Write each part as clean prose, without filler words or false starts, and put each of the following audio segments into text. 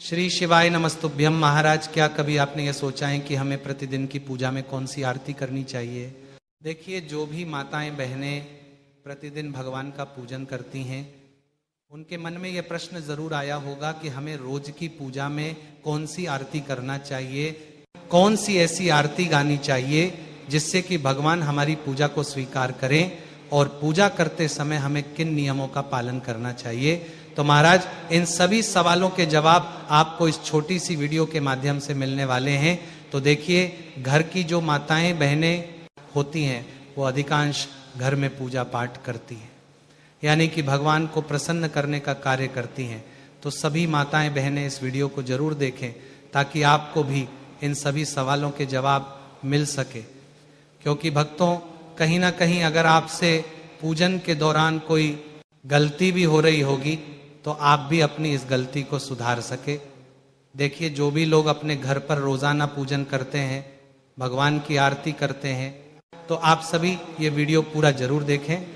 श्री शिवाय नमस्तुभ्यम। महाराज, क्या कभी आपने ये सोचा है कि हमें प्रतिदिन की पूजा में कौन सी आरती करनी चाहिए? देखिए, जो भी माताएं बहनें प्रतिदिन भगवान का पूजन करती हैं, उनके मन में ये प्रश्न जरूर आया होगा कि हमें रोज की पूजा में कौन सी आरती करना चाहिए, कौन सी ऐसी आरती गानी चाहिए जिससे कि भगवान हमारी पूजा को स्वीकार करें, और पूजा करते समय हमें किन नियमों का पालन करना चाहिए। तो महाराज, इन सभी सवालों के जवाब आपको इस छोटी सी वीडियो के माध्यम से मिलने वाले हैं। तो देखिए, घर की जो माताएं बहनें होती हैं वो अधिकांश घर में पूजा पाठ करती हैं, यानी कि भगवान को प्रसन्न करने का कार्य करती हैं। तो सभी माताएं बहनें इस वीडियो को जरूर देखें ताकि आपको भी इन सभी सवालों के जवाब मिल सके। क्योंकि भक्तों, कहीं ना कहीं अगर आपसे पूजन के दौरान कोई गलती भी हो रही होगी तो आप भी अपनी इस गलती को सुधार सके। देखिए, जो भी लोग अपने घर पर रोजाना पूजन करते हैं, भगवान की आरती करते हैं, तो आप सभी ये वीडियो पूरा जरूर देखें।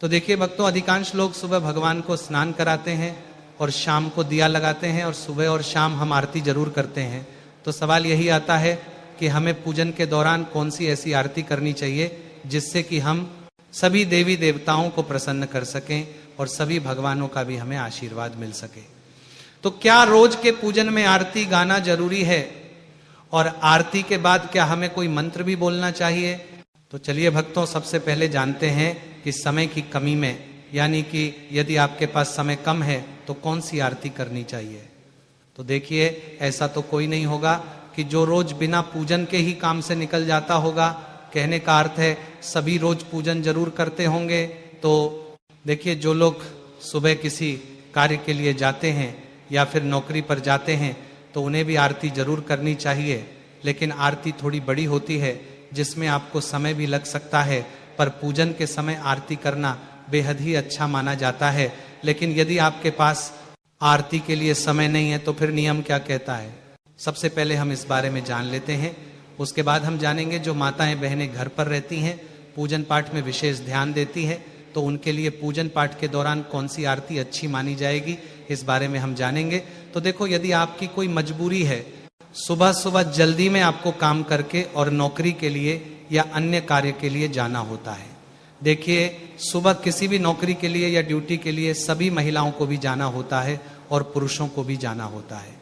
तो देखिए भक्तों, अधिकांश लोग सुबह भगवान को स्नान कराते हैं और शाम को दिया लगाते हैं, और सुबह और शाम हम आरती जरूर करते हैं। तो सवाल यही आता है कि हमें पूजन के दौरान कौन सी ऐसी आरती करनी चाहिए जिससे कि हम सभी देवी देवताओं को प्रसन्न कर सकें और सभी भगवानों का भी हमें आशीर्वाद मिल सके। तो क्या रोज के पूजन में आरती गाना जरूरी है? और आरती के बाद क्या हमें कोई मंत्र भी बोलना चाहिए? तो चलिए भक्तों, सबसे पहले जानते हैं कि समय की कमी में, यानी कि यदि आपके पास समय कम है तो कौन सी आरती करनी चाहिए। तो देखिए, ऐसा तो कोई नहीं होगा कि जो रोज बिना पूजन के ही काम से निकल जाता होगा। कहने का अर्थ है सभी रोज पूजन जरूर करते होंगे। तो देखिए, जो लोग सुबह किसी कार्य के लिए जाते हैं या फिर नौकरी पर जाते हैं तो उन्हें भी आरती जरूर करनी चाहिए, लेकिन आरती थोड़ी बड़ी होती है जिसमें आपको समय भी लग सकता है। पर पूजन के समय आरती करना बेहद ही अच्छा माना जाता है। लेकिन यदि आपके पास आरती के लिए समय नहीं है तो फिर नियम क्या कहता है, सबसे पहले हम इस बारे में जान लेते हैं। उसके बाद हम जानेंगे जो माताएं बहनें घर पर रहती हैं, पूजन पाठ में विशेष ध्यान देती हैं, तो उनके लिए पूजन पाठ के दौरान कौन सी आरती अच्छी मानी जाएगी, इस बारे में हम जानेंगे। तो देखो, यदि आपकी कोई मजबूरी है, सुबह सुबह जल्दी में आपको काम करके और नौकरी के लिए या अन्य कार्य के लिए जाना होता है। देखिए, सुबह किसी भी नौकरी के लिए या ड्यूटी के लिए सभी महिलाओं को भी जाना होता है और पुरुषों को भी जाना होता है।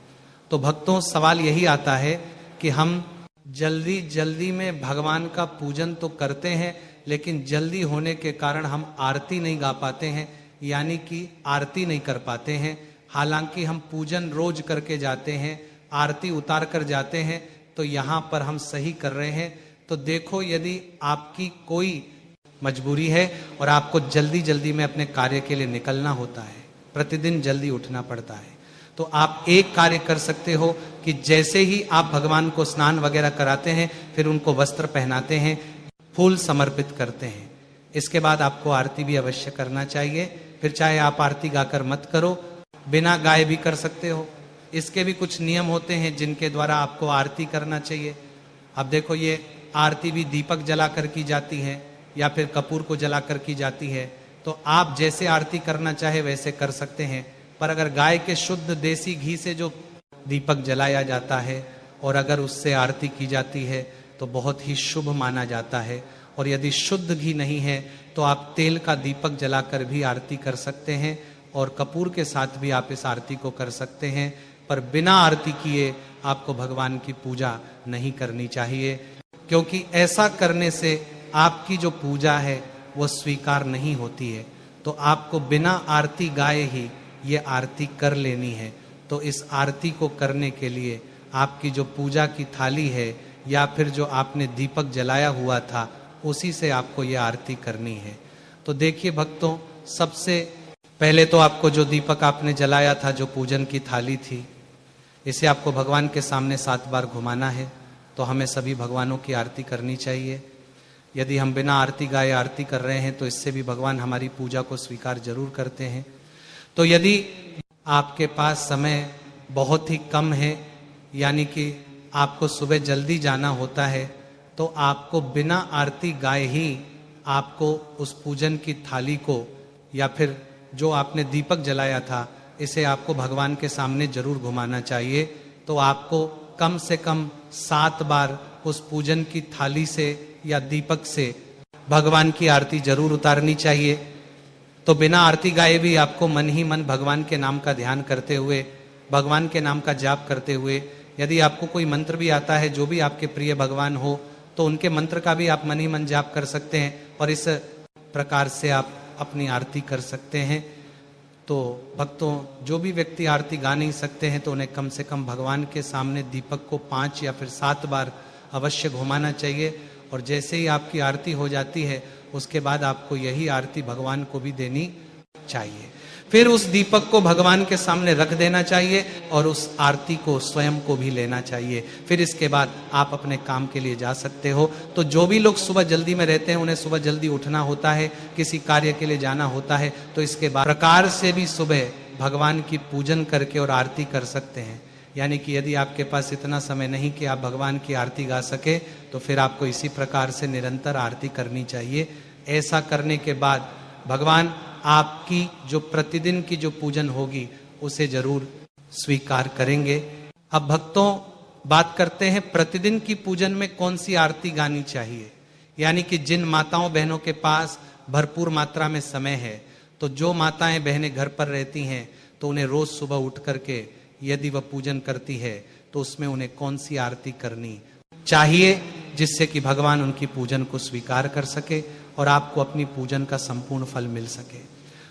तो भक्तों, सवाल यही आता है कि हम जल्दी जल्दी में भगवान का पूजन तो करते हैं, लेकिन जल्दी होने के कारण हम आरती नहीं गा पाते हैं, यानी कि आरती नहीं कर पाते हैं। हालांकि हम पूजन रोज करके जाते हैं, आरती उतार कर जाते हैं, तो यहाँ पर हम सही कर रहे हैं। तो देखो, यदि आपकी कोई मजबूरी है और आपको जल्दी जल्दी में अपने कार्य के लिए निकलना होता है, प्रतिदिन जल्दी उठना पड़ता है, तो आप एक कार्य कर सकते हो कि जैसे ही आप भगवान को स्नान वगैरह कराते हैं, फिर उनको वस्त्र पहनाते हैं, फूल समर्पित करते हैं, इसके बाद आपको आरती भी अवश्य करना चाहिए। फिर चाहे आप आरती गाकर मत करो, बिना गाए भी कर सकते हो। इसके भी कुछ नियम होते हैं जिनके द्वारा आपको आरती करना चाहिए। अब देखो, ये आरती भी दीपक जलाकर की जाती है या फिर कपूर को जलाकर की जाती है। तो आप जैसे आरती करना चाहे वैसे कर सकते हैं। पर अगर गाय के शुद्ध देसी घी से जो दीपक जलाया जाता है और अगर उससे आरती की जाती है तो बहुत ही शुभ माना जाता है। और यदि शुद्ध घी नहीं है तो आप तेल का दीपक जलाकर भी आरती कर सकते हैं, और कपूर के साथ भी आप इस आरती को कर सकते हैं। पर बिना आरती किए आपको भगवान की पूजा नहीं करनी चाहिए, क्योंकि ऐसा करने से आपकी जो पूजा है वो स्वीकार नहीं होती है। तो आपको बिना आरती गाए ही ये आरती कर लेनी है। तो इस आरती को करने के लिए आपकी जो पूजा की थाली है या फिर जो आपने दीपक जलाया हुआ था, उसी से आपको ये आरती करनी है। तो देखिए भक्तों, सबसे पहले तो आपको जो दीपक आपने जलाया था, जो पूजन की थाली थी, इसे आपको भगवान के सामने 7 बार घुमाना है। तो हमें सभी भगवानों की आरती करनी चाहिए। यदि हम बिना आरती गाए आरती कर रहे हैं तो इससे भी भगवान हमारी पूजा को स्वीकार जरूर करते हैं। तो यदि आपके पास समय बहुत ही कम है, यानी कि आपको सुबह जल्दी जाना होता है, तो आपको बिना आरती गाए ही आपको उस पूजन की थाली को या फिर जो आपने दीपक जलाया था, इसे आपको भगवान के सामने जरूर घुमाना चाहिए। तो आपको कम से कम 7 बार उस पूजन की थाली से या दीपक से भगवान की आरती जरूर उतारनी चाहिए। तो बिना आरती गाए भी आपको मन ही मन भगवान के नाम का ध्यान करते हुए, भगवान के नाम का जाप करते हुए, यदि आपको कोई मंत्र भी आता है जो भी आपके प्रिय भगवान हो, तो उनके मंत्र का भी आप मन ही मन जाप कर सकते हैं और इस प्रकार से आप अपनी आरती कर सकते हैं। तो भक्तों, जो भी व्यक्ति आरती गा नहीं सकते हैं तो उन्हें कम से कम भगवान के सामने दीपक को 5 या फिर 7 बार अवश्य घुमाना चाहिए। और जैसे ही आपकी आरती हो जाती है उसके बाद आपको यही आरती भगवान को भी देनी चाहिए। फिर उस दीपक को भगवान के सामने रख देना चाहिए और उस आरती को स्वयं को भी लेना चाहिए। फिर इसके बाद आप अपने काम के लिए जा सकते हो। तो जो भी लोग सुबह जल्दी में रहते हैं, उन्हें सुबह जल्दी उठना होता है, किसी कार्य के लिए जाना होता है, तो इसके बाद प्रकार से भी सुबह भगवान की पूजन करके और आरती कर सकते हैं। यानी कि यदि आपके पास इतना समय नहीं कि आप भगवान की आरती गा सके, तो फिर आपको इसी प्रकार से निरंतर आरती करनी चाहिए। ऐसा करने के बाद भगवान आपकी जो प्रतिदिन की जो पूजन होगी उसे जरूर स्वीकार करेंगे। अब भक्तों, बात करते हैं प्रतिदिन की पूजन में कौन सी आरती गानी चाहिए। यानी कि जिन माताओं बहनों के पास भरपूर मात्रा में समय है, तो जो माताएं बहनें घर पर रहती हैं, तो उन्हें रोज सुबह उठ करके यदि वह पूजन करती है तो उसमें उन्हें कौन सी आरती करनी चाहिए, जिससे कि भगवान उनकी पूजन को स्वीकार कर सके और आपको अपनी पूजन का संपूर्ण फल मिल सके।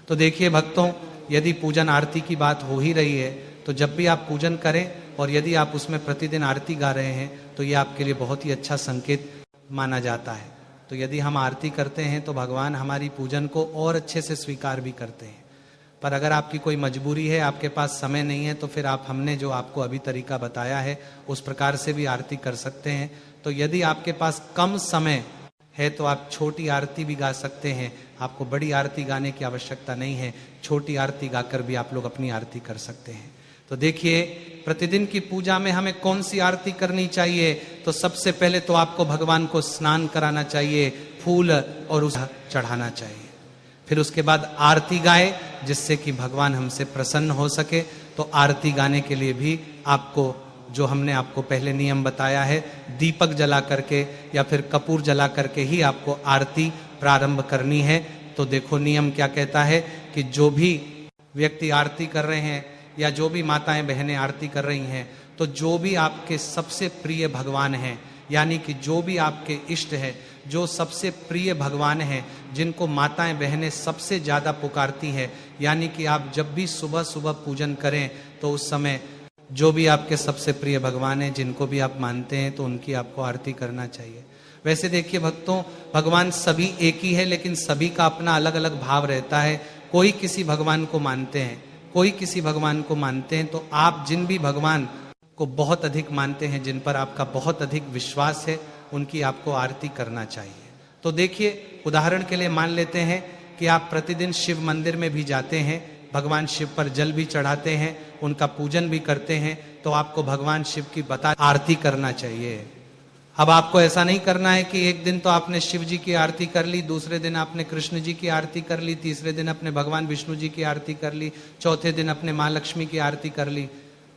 तो देखिए भक्तों, यदि पूजन आरती की बात हो ही रही है, तो जब भी आप पूजन करें और यदि आप उसमें प्रतिदिन आरती गा रहे हैं, तो ये आपके लिए बहुत ही अच्छा संकेत माना जाता है। तो यदि हम आरती करते हैं तो भगवान हमारी पूजन को और अच्छे से स्वीकार भी करते हैं। पर अगर आपकी कोई मजबूरी है, आपके पास समय नहीं है, तो फिर आप हमने जो आपको अभी तरीका बताया है उस प्रकार से भी आरती कर सकते हैं। तो यदि आपके पास कम समय है तो आप छोटी आरती भी गा सकते हैं। आपको बड़ी आरती गाने की आवश्यकता नहीं है, छोटी आरती गाकर भी आप लोग अपनी आरती कर सकते हैं। तो देखिए, प्रतिदिन की पूजा में हमें कौन सी आरती करनी चाहिए। तो सबसे पहले तो आपको भगवान को स्नान कराना चाहिए, फूल और उस चढ़ाना चाहिए। फिर उसके बाद आरती गाए, जिससे कि भगवान हमसे प्रसन्न हो सके। तो आरती गाने के लिए भी आपको, जो हमने आपको पहले नियम बताया है, दीपक जला करके या फिर कपूर जला करके ही आपको आरती प्रारंभ करनी है। तो देखो नियम क्या कहता है कि जो भी व्यक्ति आरती कर रहे हैं या जो भी माताएं बहनें आरती कर रही हैं, तो जो भी आपके सबसे प्रिय भगवान हैं, यानी कि जो भी आपके इष्ट है, जो सबसे प्रिय भगवान हैं, जिनको माताएं बहनें सबसे ज्यादा पुकारती हैं, यानी कि आप जब भी सुबह सुबह पूजन करें तो उस समय जो भी आपके सबसे प्रिय भगवान हैं, जिनको भी आप मानते हैं, तो उनकी आपको आरती करना चाहिए। वैसे देखिए भक्तों, भगवान सभी एक ही है, लेकिन सभी का अपना अलग अलग भाव रहता है। कोई किसी भगवान को मानते हैं, कोई किसी भगवान को मानते हैं। तो आप जिन भी भगवान को बहुत अधिक मानते हैं, जिन पर आपका बहुत अधिक विश्वास है, उनकी आपको आरती करना चाहिए। तो देखिए, उदाहरण के लिए मान लेते हैं कि आप प्रतिदिन शिव मंदिर में भी जाते हैं, भगवान शिव पर जल भी चढ़ाते हैं, उनका पूजन भी करते हैं, तो आपको भगवान शिव की आरती करना चाहिए। अब आपको ऐसा नहीं करना है कि एक दिन तो आपने शिव जी की आरती कर ली, दूसरे दिन आपने कृष्ण जी की आरती कर ली, तीसरे दिन अपने भगवान विष्णु जी की आरती कर ली, चौथे दिन अपने माँ लक्ष्मी की आरती कर ली।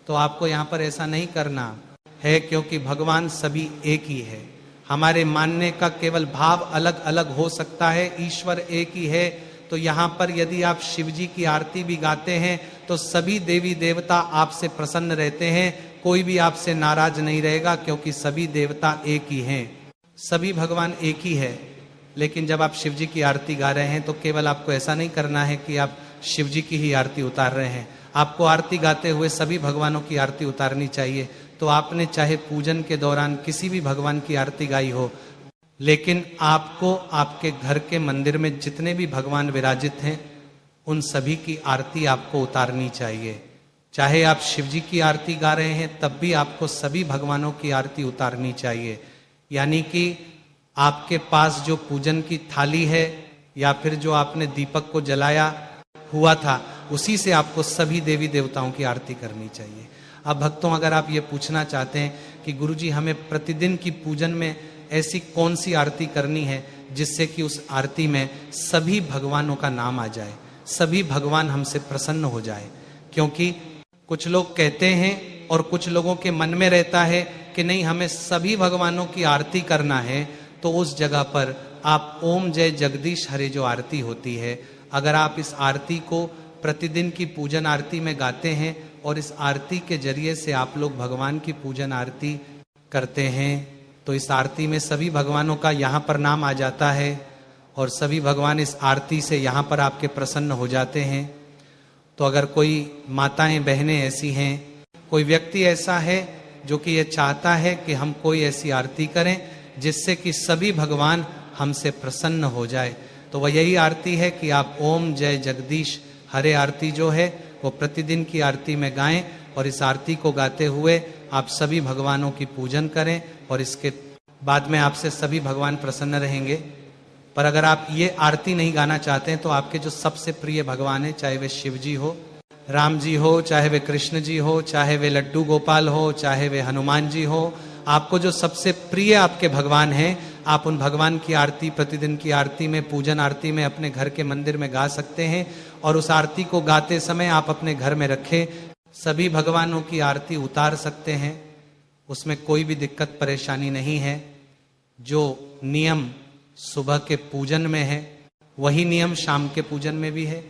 तो आपको यहाँ पर ऐसा नहीं करना है, क्योंकि भगवान सभी एक ही है। हमारे मानने का केवल भाव अलग अलग हो सकता है, ईश्वर एक ही है। तो यहाँ पर यदि आप शिव जी की आरती भी गाते हैं तो सभी देवी देवता आपसे प्रसन्न रहते हैं, कोई भी आपसे नाराज नहीं रहेगा, क्योंकि सभी देवता एक ही हैं, सभी भगवान एक ही है। लेकिन जब आप शिव जी की आरती गा रहे हैं तो केवल आपको ऐसा नहीं करना है कि आप शिव जी की ही आरती उतार रहे हैं, आपको आरती गाते हुए सभी भगवानों की आरती उतारनी चाहिए। तो आपने चाहे पूजन के दौरान किसी भी भगवान की आरती गाई हो, लेकिन आपको आपके घर के मंदिर में जितने भी भगवान विराजित हैं, उन सभी की आरती आपको उतारनी चाहिए। चाहे आप शिव जी की आरती गा रहे हैं, तब भी आपको सभी भगवानों की आरती उतारनी चाहिए। यानी कि आपके पास जो पूजन की थाली है या फिर जो आपने दीपक को जलाया हुआ था, उसी से आपको सभी देवी देवताओं की आरती करनी चाहिए। अब भक्तों, अगर आप ये पूछना चाहते हैं कि गुरुजी हमें प्रतिदिन की पूजन में ऐसी कौन सी आरती करनी है जिससे कि उस आरती में सभी भगवानों का नाम आ जाए, सभी भगवान हमसे प्रसन्न हो जाए, क्योंकि कुछ लोग कहते हैं और कुछ लोगों के मन में रहता है कि नहीं, हमें सभी भगवानों की आरती करना है। तो उस जगह पर आप ओम जय जगदीश हरे जो आरती होती है, अगर आप इस आरती को प्रतिदिन की पूजन आरती में गाते हैं और इस आरती के जरिए से आप लोग भगवान की पूजन आरती करते हैं, तो इस आरती में सभी भगवानों का यहाँ पर नाम आ जाता है और सभी भगवान इस आरती से यहाँ पर आपके प्रसन्न हो जाते हैं। तो अगर कोई माताएं बहनें ऐसी हैं, कोई व्यक्ति ऐसा है जो कि ये चाहता है कि हम कोई ऐसी आरती करें जिससे कि सभी भगवान हमसे प्रसन्न हो जाए, तो वह यही आरती है कि आप ओम जय जगदीश हरे आरती जो है वो प्रतिदिन की आरती में गाएं और इस आरती को गाते हुए आप सभी भगवानों की पूजन करें और इसके बाद में आपसे सभी भगवान प्रसन्न रहेंगे। पर अगर आप ये आरती नहीं गाना चाहते हैं तो आपके जो सबसे प्रिय भगवान है, चाहे वे शिव जी हो, राम जी हो, चाहे वे कृष्ण जी हो, चाहे वे लड्डू गोपाल हो, चाहे वे हनुमान जी हो, आपको जो सबसे प्रिय आपके भगवान हैं, आप उन भगवान की आरती प्रतिदिन की आरती में, पूजन आरती में अपने घर के मंदिर में गा सकते हैं। और उस आरती को गाते समय आप अपने घर में रखें, सभी भगवानों की आरती उतार सकते हैं, उसमें कोई भी दिक्कत परेशानी नहीं है। जो नियम सुबह के पूजन में है वही नियम शाम के पूजन में भी है।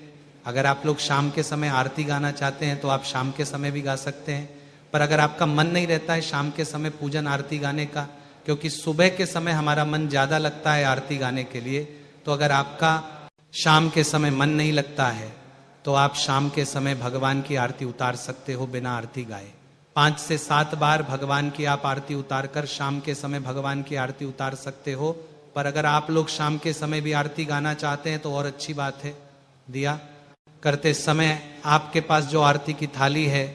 अगर आप लोग शाम के समय आरती गाना चाहते हैं तो आप शाम के समय भी गा सकते हैं, पर अगर आपका मन नहीं रहता है शाम के समय पूजन आरती गाने का, क्योंकि सुबह के समय हमारा मन ज्यादा लगता है आरती गाने के लिए, तो अगर आपका शाम के समय मन नहीं लगता है तो आप शाम के समय भगवान की आरती उतार सकते हो बिना आरती गाए। 5 से 7 बार भगवान की आप आरती उतार कर शाम के समय भगवान की आरती उतार सकते हो। पर अगर आप लोग शाम के समय भी आरती गाना चाहते हैं तो और अच्छी बात है। दिया करते समय आपके पास जो आरती की थाली है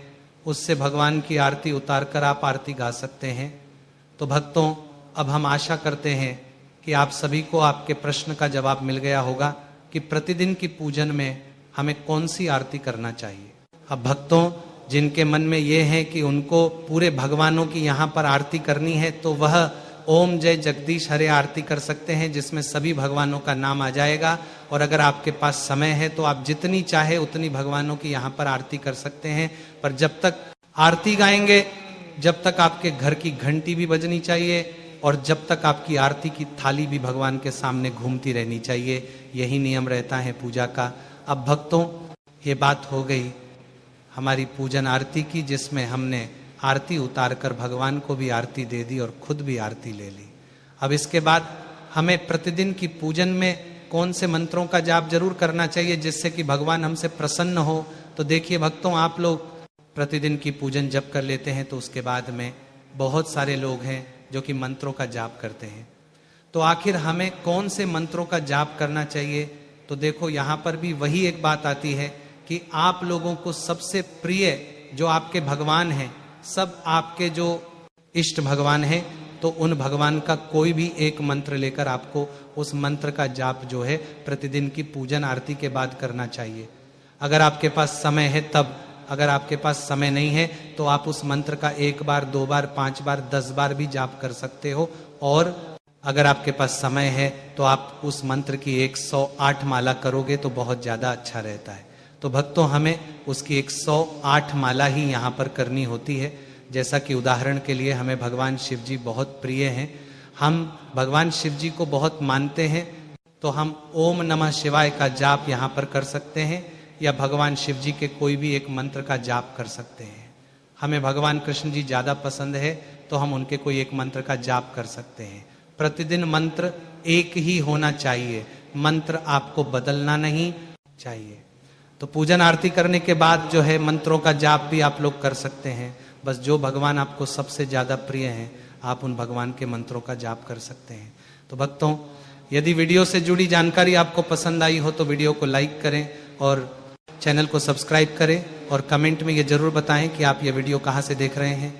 उससे भगवान की आरती उतार कर आप आरती गा सकते हैं। तो भक्तों, अब हम आशा करते हैं कि आप सभी को आपके प्रश्न का जवाब मिल गया होगा कि प्रतिदिन की पूजन में हमें कौन सी आरती करना चाहिए। अब भक्तों, जिनके मन में ये है कि उनको पूरे भगवानों की यहाँ पर आरती करनी है तो वह ओम जय जगदीश हरे आरती कर सकते हैं, जिसमें सभी भगवानों का नाम आ जाएगा। और अगर आपके पास समय है तो आप जितनी चाहे उतनी भगवानों की यहाँ पर आरती कर सकते हैं। पर जब तक आरती गाएंगे, जब तक आपके घर की घंटी भी बजनी चाहिए और जब तक आपकी आरती की थाली भी भगवान के सामने घूमती रहनी चाहिए। यही नियम रहता है पूजा का। अब भक्तों, ये बात हो गई हमारी पूजन आरती की, जिसमें हमने आरती उतार कर भगवान को भी आरती दे दी और खुद भी आरती ले ली। अब इसके बाद हमें प्रतिदिन की पूजन में कौन से मंत्रों का जाप जरूर करना चाहिए जिससे कि भगवान हमसे प्रसन्न हो। तो देखिए भक्तों, आप लोग प्रतिदिन की पूजन जप कर लेते हैं तो उसके बाद में बहुत सारे लोग हैं जो कि मंत्रों का जाप करते हैं। तो आखिर हमें कौन से मंत्रों का जाप करना चाहिए? तो देखो, यहाँ पर भी वही एक बात आती है कि आप लोगों को सबसे प्रिय जो आपके भगवान हैं, सब आपके जो इष्ट भगवान हैं, तो उन भगवान का कोई भी एक मंत्र लेकर आपको उस मंत्र का जाप जो है प्रतिदिन की पूजन आरती के बाद करना चाहिए। अगर आपके पास समय है तब, अगर आपके पास समय नहीं है तो आप उस मंत्र का 1 बार, 2 बार, 5 बार, 10 बार भी जाप कर सकते हो। और अगर आपके पास समय है तो आप उस मंत्र की 108 माला करोगे तो बहुत ज्यादा अच्छा रहता है। तो भक्तों, हमें उसकी 108 माला ही यहाँ पर करनी होती है। जैसा कि उदाहरण के लिए हमें भगवान शिव जी बहुत प्रिय हैं, हम भगवान शिव जी को बहुत मानते हैं, तो हम ओम नमः शिवाय का जाप यहाँ पर कर सकते हैं या भगवान शिव जी के कोई भी एक मंत्र का जाप कर सकते हैं। हमें भगवान कृष्ण जी ज्यादा पसंद है तो हम उनके कोई एक मंत्र का जाप कर सकते हैं। प्रतिदिन मंत्र एक ही होना चाहिए, मंत्र आपको बदलना नहीं चाहिए। तो पूजन आरती करने के बाद जो है मंत्रों का जाप भी आप लोग कर सकते हैं। बस जो भगवान आपको सबसे ज्यादा प्रिय हैं, आप उन भगवान के मंत्रों का जाप कर सकते हैं। तो भक्तों, यदि वीडियो से जुड़ी जानकारी आपको पसंद आई हो तो वीडियो को लाइक करें और चैनल को सब्सक्राइब करें और कमेंट में ये जरूर बताएं कि आप ये वीडियो कहाँ से देख रहे हैं।